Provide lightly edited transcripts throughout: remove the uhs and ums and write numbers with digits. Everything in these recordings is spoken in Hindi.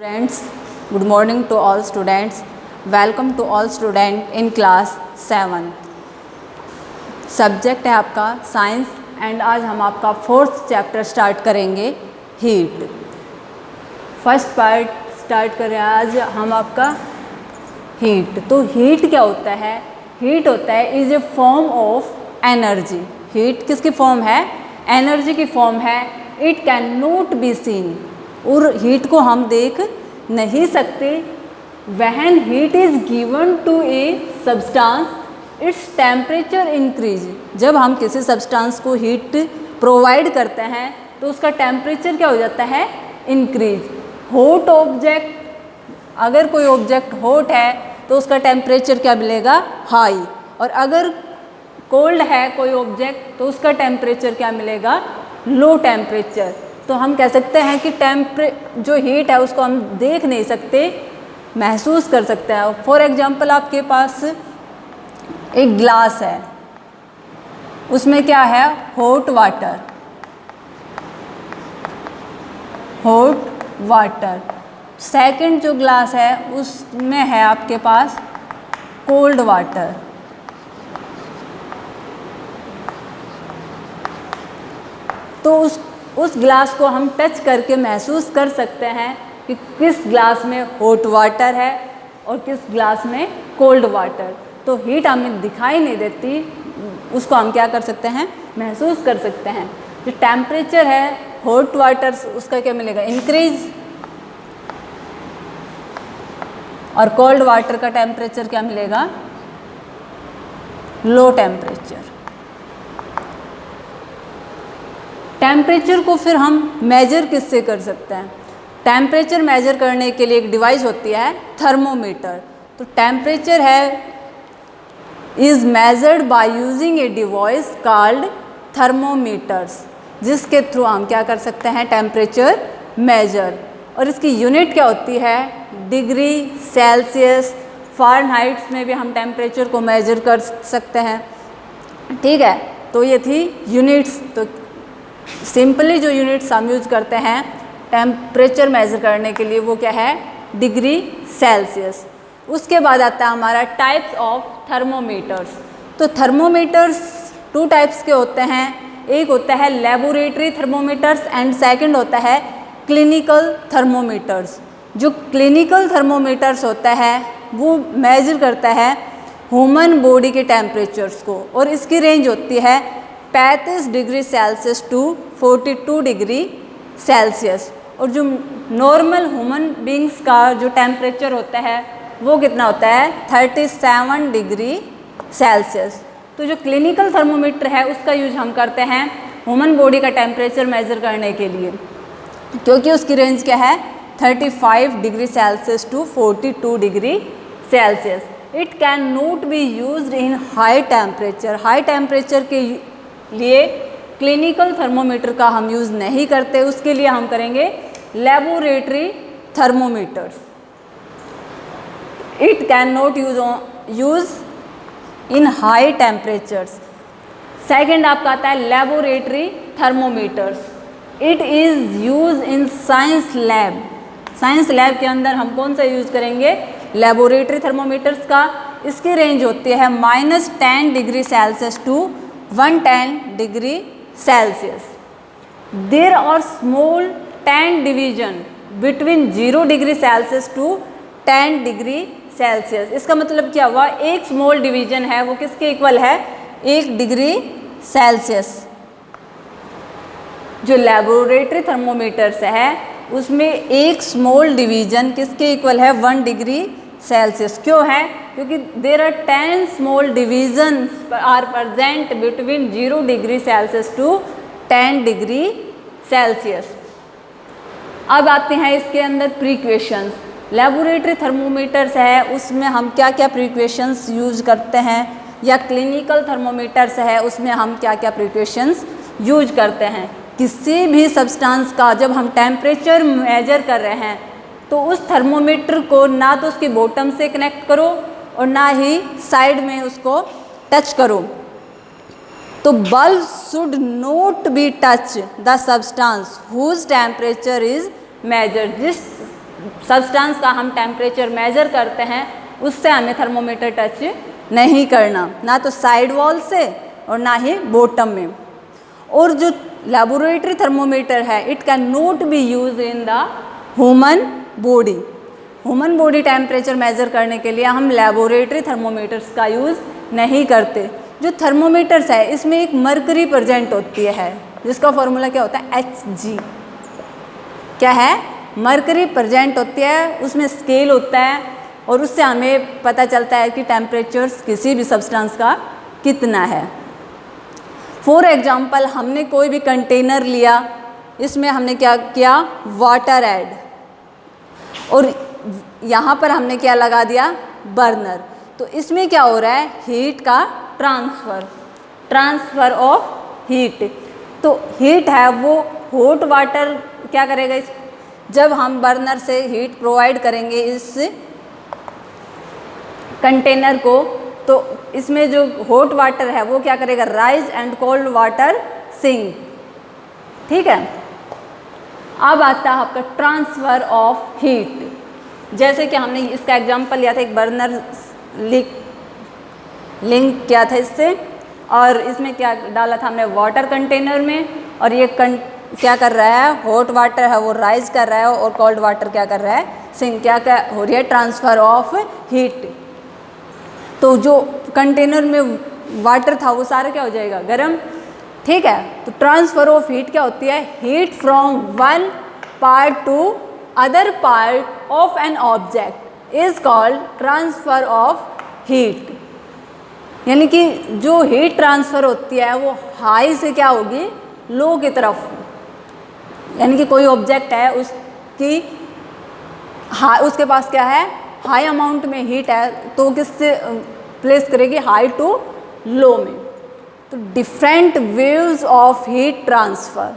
Friends, good morning to all students. Welcome to all students in class 7. Subject है आपका साइंस एंड आज हम आपका 4th चैप्टर स्टार्ट करेंगे हीट। फर्स्ट पार्ट स्टार्ट कर रहे हैं आज हम आपका हीट। तो हीट क्या होता है? हीट होता है is a form of energy. Heat किसकी फॉर्म है? एनर्जी की फॉर्म है। It can not be seen, और हीट को हम देख नहीं सकते। When heat is given to a substance its temperature increase. जब हम किसी सब्सटेंस को हीट प्रोवाइड करते हैं तो उसका टेम्परेचर क्या हो जाता है? इंक्रीज। हॉट ऑब्जेक्ट, अगर कोई ऑब्जेक्ट हॉट है तो उसका टेम्परेचर क्या मिलेगा? हाई। और अगर कोल्ड है कोई ऑब्जेक्ट तो उसका टेम्परेचर क्या मिलेगा? Low temperature. तो हम कह सकते हैं कि जो हीट है उसको हम देख नहीं सकते, महसूस कर सकते हैं। फॉर एग्जांपल आपके पास एक ग्लास है, उसमें क्या है? Hot water. Hot water. Second जो ग्लास है उसमें है आपके पास कोल्ड वाटर। तो उस ग्लास को हम टच करके महसूस कर सकते हैं कि किस ग्लास में हॉट वाटर है और किस ग्लास में कोल्ड वाटर। तो हीट हमें दिखाई नहीं देती, उसको हम क्या कर सकते हैं? महसूस कर सकते हैं। जो टेम्परेचर है हॉट वाटर उसका क्या मिलेगा? इंक्रीज। और कोल्ड वाटर का टेम्परेचर क्या मिलेगा? Low temperature. टेम्परेचर को फिर हम मेजर किससे कर सकते हैं? टेम्परेचर मेजर करने के लिए एक डिवाइस होती है थर्मोमीटर। तो टेम्परेचर है is measured by using a device called thermometers, जिसके थ्रू हम क्या कर सकते हैं? Temperature measure. और इसकी यूनिट क्या होती है? Degree Celsius. फ़ारेनहाइट में भी हम टेम्परेचर को मेजर कर सकते हैं। ठीक है, तो ये थी यूनिट्स। तो सिंपली जो यूनिट्स हम यूज करते हैं टेम्परेचर मेजर करने के लिए वो क्या है? Degree Celsius. उसके बाद आता है हमारा टाइप्स ऑफ थर्मोमीटर्स। तो थर्मोमीटर्स 2 टाइप्स के होते हैं। एक होता है लेबोरेटरी थर्मोमीटर्स एंड सेकंड होता है क्लिनिकल थर्मोमीटर्स। जो क्लिनिकल थर्मोमीटर्स होता है वो मेजर करता है ह्यूमन बॉडी के टेम्परेचर्स को, और इसकी रेंज होती है 35 degree Celsius to 42 degree Celsius. और जो नॉर्मल ह्यूमन बींग्स का जो टेम्परेचर होता है वो कितना होता है? 37 डिग्री सेल्सियस। तो जो क्लिनिकल थर्मोमीटर है उसका यूज हम करते हैं ह्यूमन बॉडी का टेम्परेचर मेजर करने के लिए, क्योंकि उसकी रेंज क्या है? 35 degree Celsius to 42 degree Celsius. It can not be used in high temperature. High temperature के लिए क्लिनिकल थर्मोमीटर का हम यूज़ नहीं करते, उसके लिए हम करेंगे laboratory thermometers. It can not use in high temperatures. Second आपका आता है laboratory thermometers. It is use in science lab. Science lab के अंदर हम कौन सा यूज करेंगे? लेबोरेटरी थर्मोमीटर्स का। इसकी रेंज होती है -10 degree Celsius to 110 degree Celsius. There are small 10 division between 0 degree Celsius to 10 degree Celsius. इसका मतलब क्या हुआ? एक स्मॉल डिवीजन है वो किसके इक्वल है? 1 डिग्री सेल्सियस। जो लेबोरेटरी थर्मोमीटर्स है उसमें एक स्मॉल डिवीजन किसके इक्वल है? 1 डिग्री सेल्सियस। क्यों है? क्योंकि there are 10 small division are present between 0 degree Celsius to 10 degree Celsius. अब आते हैं इसके अंदर प्रिक्वेशंस। लेबोरेटरी थर्मोमीटर्स है उसमें हम क्या क्या प्रिक्वेशंस यूज करते हैं, या क्लिनिकल थर्मोमीटर्स है उसमें हम क्या क्या प्रिक्वेशंस यूज करते हैं। किसी भी सब्सटेंस का जब हम टेम्परेचर मेजर कर रहे हैं तो उस थर्मोमीटर को ना तो उसकी बॉटम से कनेक्ट करो और ना ही साइड में उसको टच करो। तो bulb should not be touch the substance whose temperature is measure. Substance का हम टेम्परेचर मेजर करते हैं उससे हमें थर्मोमीटर टच नहीं करना, ना तो साइड वॉल से और ना ही बॉटम में। और जो लेबोरेटरी थर्मोमीटर है it can not B use in the human body. Human body temperature measure करने के लिए हम लेबोरेटरी थर्मोमीटर्स का यूज़ नहीं करते। जो थर्मोमीटर्स है इसमें एक मरकरी प्रेजेंट होती है जिसका फॉर्मूला क्या होता है Hg। क्या है? मरकरी प्रेजेंट होती है, उसमें स्केल होता है और उससे हमें पता चलता है कि टेम्परेचर्स किसी भी सब्सटेंस का कितना है। फॉर एग्जाम्पल हमने कोई भी कंटेनर लिया, इसमें हमने क्या किया, वाटर ऐड, और यहाँ पर हमने क्या लगा दिया, बर्नर। तो इसमें क्या हो रहा है, हीट का ट्रांसफ़र ऑफ हीट। तो हीट है वो हॉट वाटर क्या करेगा, इस जब हम बर्नर से हीट प्रोवाइड करेंगे इस कंटेनर को, तो इसमें जो हॉट वाटर है वो क्या करेगा, rise and cold water sink. ठीक है। अब आता है आपका ट्रांसफ़र ऑफ हीट। जैसे कि हमने इसका एग्जांपल लिया था, एक बर्नर लिंक किया था इससे, और इसमें क्या डाला था हमने, वाटर कंटेनर में, और ये क्या कर रहा है, हॉट वाटर है वो राइज कर रहा है और कोल्ड वाटर क्या कर रहा है, सिंक। क्या हो रही है, ट्रांसफ़र ऑफ हीट। तो जो कंटेनर में वाटर था वो सारा क्या हो जाएगा, गर्म। ठीक है। तो ट्रांसफ़र ऑफ हीट क्या होती है, heat from one part two other part of an object is called transfer of heat. यानी कि जो हीट ट्रांसफ़र होती है वो हाई से क्या होगी, लो की तरफ। यानी कि कोई ऑब्जेक्ट है उसके पास क्या है, हाई अमाउंट में हीट है, तो किससे प्लेस करेगी, हाई टू लो में। तो different waves of heat transfer,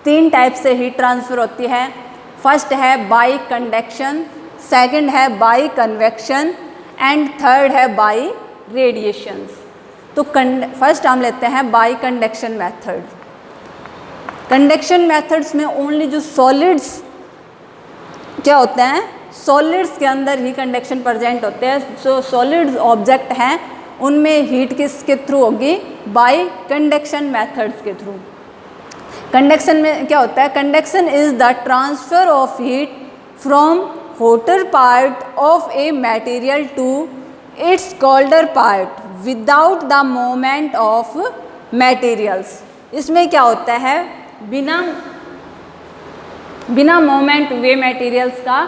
3 type से हीट ट्रांसफ़र होती है। फर्स्ट है बाई कंडक्शन, सेकंड है बाई कन्वेक्शन एंड थर्ड है बाई रेडिएशंस। तो फर्स्ट हम लेते हैं by conduction method. Conduction methods में ओनली जो सॉलिड्स क्या होते हैं, सॉलिड्स के अंदर ही कंडक्शन प्रेजेंट होते हैं। जो सॉलिड्स ऑब्जेक्ट हैं उनमें हीट किसके थ्रू होगी, बाय कंडक्शन मेथड्स के थ्रू। कंडक्शन में क्या होता है, conduction is the transfer of heat from hotter part of a material to its colder part without the movement of materials. इसमें क्या होता है, बिना मूवमेंट वे मटेरियल्स का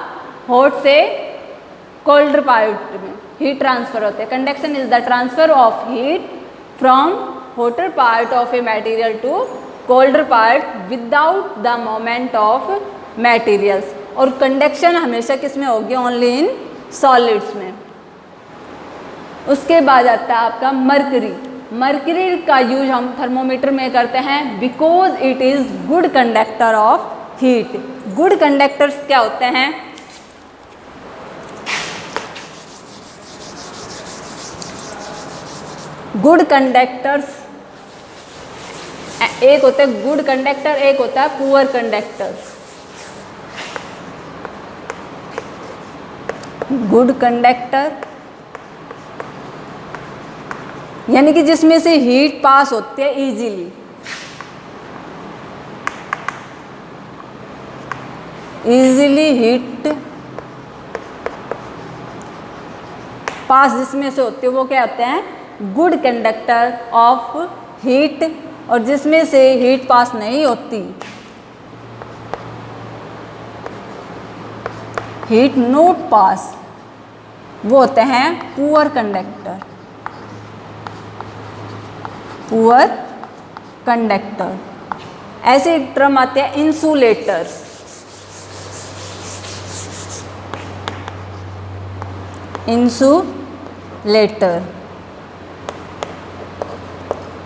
हॉट से कोल्डर पार्ट में हीट ट्रांसफ़र होते हैं। Conduction is the transfer of heat from hotter part of a material to colder part without the movement of materials. और कंडक्शन हमेशा किस में होगी, ओनली इन सॉलिड्स में। उसके बाद आता है आपका मरकरी। मरकरी का यूज हम थर्मोमीटर में करते हैं because it is good conductor of heat. Good conductors क्या होते हैं, गुड कंडक्टर्स एक होता है गुड कंडक्टर, एक होता है पुअर कंडक्टर। गुड कंडक्टर यानी कि जिसमें से हीट पास होती है इजीली, हीट पास जिसमें से होती है वो क्या होते हैं, गुड कंडक्टर ऑफ हीट। और जिसमें से हीट पास नहीं होती, हीट नॉट पास, वो होते हैं पुअर कंडक्टर। Poor conductor. ऐसे एक टर्म आते हैं इंसुलेटर्स।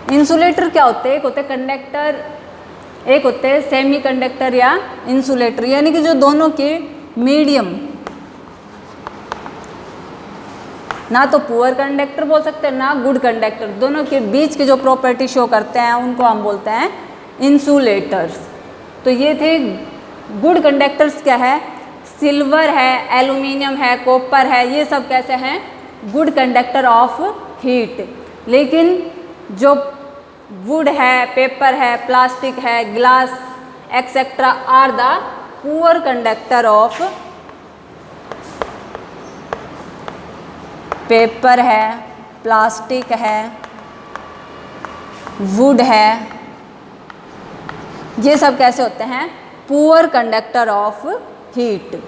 इंसुलेटर क्या होते हैं, एक होते हैं कंडक्टर, एक होते हैं सेमी कंडक्टर या इंसुलेटर। यानी कि जो दोनों के मीडियम, ना तो पुअर कंडक्टर बोल सकते हैं ना गुड कंडक्टर, दोनों के बीच की जो प्रॉपर्टी शो करते हैं उनको हम बोलते हैं इंसुलेटर्स। तो ये थे गुड कंडक्टर्स। क्या है, सिल्वर है, एल्यूमिनियम है, कॉपर है, ये सब कैसे हैं? Good conductor of heat. लेकिन जो वुड है, पेपर है, प्लास्टिक है, glass etcetera are the poor conductor of, paper है, प्लास्टिक है, वुड है, ये सब कैसे होते हैं? Poor conductor of heat.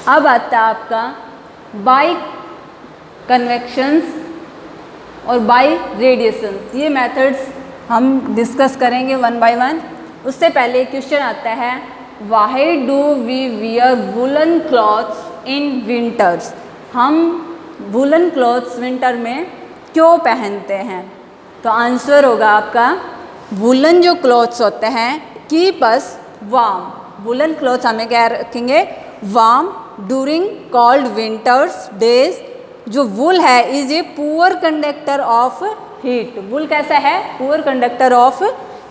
अब आता है आपका बाई कन्वेक्शंस और बाई रेडिएशंस। ये मेथड्स हम डिस्कस करेंगे वन बाय वन। उससे पहले क्वेश्चन आता है, why do we wear woollen clothes in winters? हम वुलन क्लॉथ्स विंटर में क्यों पहनते हैं? तो आंसर होगा आपका, वुलन जो क्लॉथ्स होते हैं keep us warm. Woollen clothes हमें क्या रखेंगे? Warm during cold winters days. जो वुल है is a poor conductor of heat. Wool कैसा है? Poor conductor of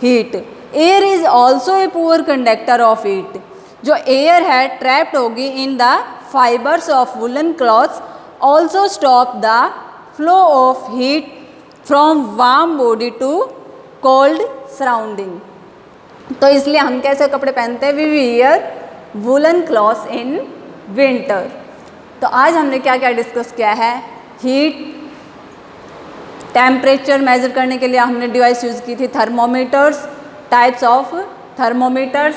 heat. Air is also a poor conductor of heat. जो एयर है ट्रैप्ड होगी in the fibres of woollen clothes also stop the flow of heat from warm body to cold surrounding. तो इसलिए हम कैसे कपड़े पहनते हैं? We wear woollen clothes in winter. तो आज हमने क्या क्या डिस्कस किया है? हीट टेम्परेचर मेजर करने के लिए हमने डिवाइस यूज़ की थी थर्मोमीटर्स, टाइप्स ऑफ थर्मोमीटर्स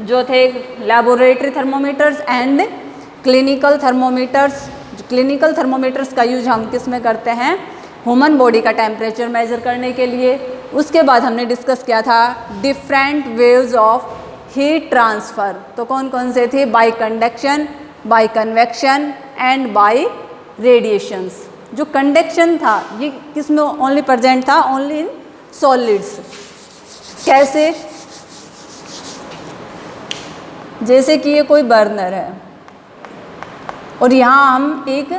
जो थे laboratory thermometers and clinical thermometers. Clinical thermometers का यूज हम किस में करते हैं? ह्यूमन बॉडी का टेम्परेचर मेजर करने के लिए। उसके बाद हमने डिस्कस किया था different waves of heat transfer. तो कौन कौन से थे? By conduction, by convection and by radiations. जो कंडक्शन था ये किस में ओनली प्रेजेंट था? Only in solids. कैसे? जैसे कि ये कोई बर्नर है और यहाँ हम एक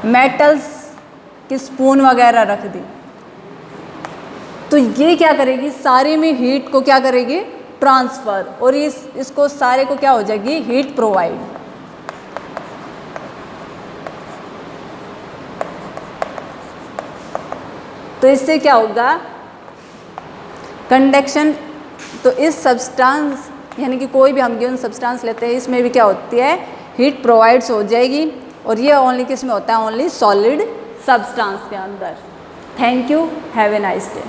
मेटल्स की स्पून वगैरह रख दी, तो ये क्या करेगी? सारे में हीट को क्या करेगी? ट्रांसफ़र। और इसको सारे को क्या हो जाएगी? Heat provide. तो इससे क्या होगा? कंडक्शन। तो इस सब्सटेंस यानी कि कोई भी हम गिवन सब्सटेंस लेते हैं इसमें भी क्या होती है? हीट प्रोवाइड्स हो जाएगी। और ये ओनली किस में होता है? ओनली सॉलिड सब्सटेंस के अंदर। Thank you, have a nice day.